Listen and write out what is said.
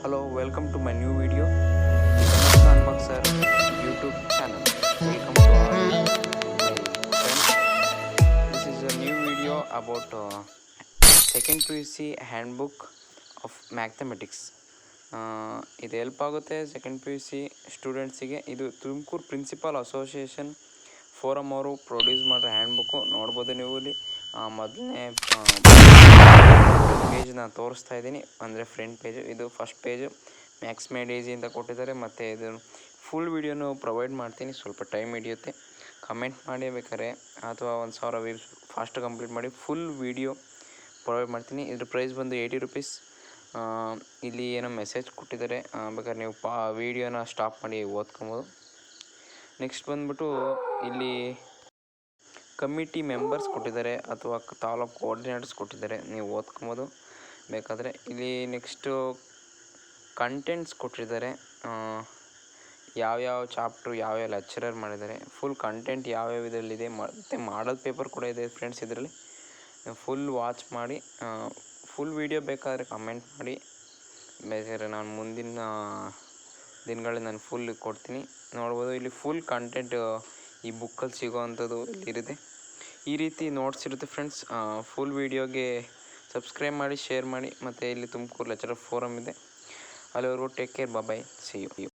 Hello, welcome to my new video. Welcome back, sir. YouTube channel. Welcome to all my friends. This is a new video about second PUC handbook of mathematics. ಇದು help ಆಗುತ್ತೆ second P U C ಸ್ಟೂಡೆಂಟ್ಸಿಗೆ. ಇದು Tumakuru principal association forum ಅವರು produce ಮಾಡಿರೋ ಹ್ಯಾಂಡ್ಬುಕ್ಕು. ನೋಡ್ಬೋದು ನೀವು ಇಲ್ಲಿ ಮೊದಲನೇ ಪೇಜ್ನ ತೋರಿಸ್ತಾ ಇದ್ದೀನಿ, ಅಂದರೆ ಫ್ರಂಟ್ ಪೇಜು. ಇದು first page Max made easy ಅಂತ ಕೊಟ್ಟಿದ್ದಾರೆ. ಮತ್ತು ಇದು ಫುಲ್ ವೀಡಿಯೋನು ಪ್ರೊವೈಡ್ ಮಾಡ್ತೀನಿ, ಸ್ವಲ್ಪ ಟೈಮ್ ಹಿಡಿಯುತ್ತೆ. ಕಮೆಂಟ್ ಮಾಡಿ ಬೇಕಾದ್ರೆ, ಅಥವಾ 1000 ವ್ಯೂಸ್ ಫಾಸ್ಟ್ ಕಂಪ್ಲೀಟ್ ಮಾಡಿ ಫುಲ್ ವೀಡಿಯೋ ಪ್ರೊವೈಡ್ ಮಾಡ್ತೀನಿ. ಇದ್ರ ಪ್ರೈಸ್ ಬಂದು 80 ರುಪೀಸ್. ಇಲ್ಲಿ ಏನೋ ಮೆಸೇಜ್ ಕೊಟ್ಟಿದ್ದಾರೆ, ಬೇಕಾದ್ರೆ ನೀವು ವೀಡಿಯೋನ ಸ್ಟಾಪ್ ಮಾಡಿ ಓದ್ಕೊಬೋದು. ನೆಕ್ಸ್ಟ್ ಬಂದ್ಬಿಟ್ಟು ಇಲ್ಲಿ ಕಮಿಟಿ ಮೆಂಬರ್ಸ್ ಕೊಟ್ಟಿದ್ದಾರೆ, ಅಥವಾ ತಾಲೂಕು ಕೋಆರ್ಡಿನೇಟರ್ಸ್ ಕೊಟ್ಟಿದ್ದಾರೆ, ನೀವು ಓದ್ಕೊಬೋದು ಬೇಕಾದರೆ. ಇಲ್ಲಿ ನೆಕ್ಸ್ಟು ಕಂಟೆಂಟ್ಸ್ ಕೊಟ್ಟಿದ್ದಾರೆ, ಯಾವ್ಯಾವ ಚಾಪ್ಟ್ರು ಯಾವ್ಯಾವ ಲೆಕ್ಚರರ್ ಮಾಡಿದ್ದಾರೆ, ಫುಲ್ ಕಂಟೆಂಟ್ ಯಾವ್ಯಾವ ಇದರಲ್ಲಿದೆ, ಮತ್ತು ಮಾಡಲ್ ಪೇಪರ್ ಕೂಡ ಇದೆ ಫ್ರೆಂಡ್ಸ್. ಇದರಲ್ಲಿ ಫುಲ್ ವಾಚ್ ಮಾಡಿ. ಫುಲ್ ವೀಡಿಯೋ ಬೇಕಾದರೆ ಕಮೆಂಟ್ ಮಾಡಿ, ಬೇಕಾದ್ರೆ ನಾನು ಮುಂದಿನ ದಿನಗಳಲ್ಲಿ ನಾನು ಫುಲ್ ಕೊಡ್ತೀನಿ. ನೋಡ್ಬೋದು ಇಲ್ಲಿ ಫುಲ್ ಕಂಟೆಂಟ್ ಈ ಬುಕ್ಕಲ್ಲಿ ಸಿಗೋವಂಥದ್ದು ಇಲ್ಲಿರುತ್ತೆ. ಈ ರೀತಿ ನೋಟ್ಸ್ ಇರುತ್ತೆ ಫ್ರೆಂಡ್ಸ್. ಫುಲ್ ವೀಡಿಯೋಗೆ ಸಬ್ಸ್ಕ್ರೈಬ್ ಮಾಡಿ, ಶೇರ್ ಮಾಡಿ. ಮತ್ತು ಇಲ್ಲಿ ತುಮಕೂರು ಲೆಕ್ಚರರ್ ಫೋರಮ್ ಇದೆ. ಅಲ್ಲಿವರೆಗೂ take care, bye, see you.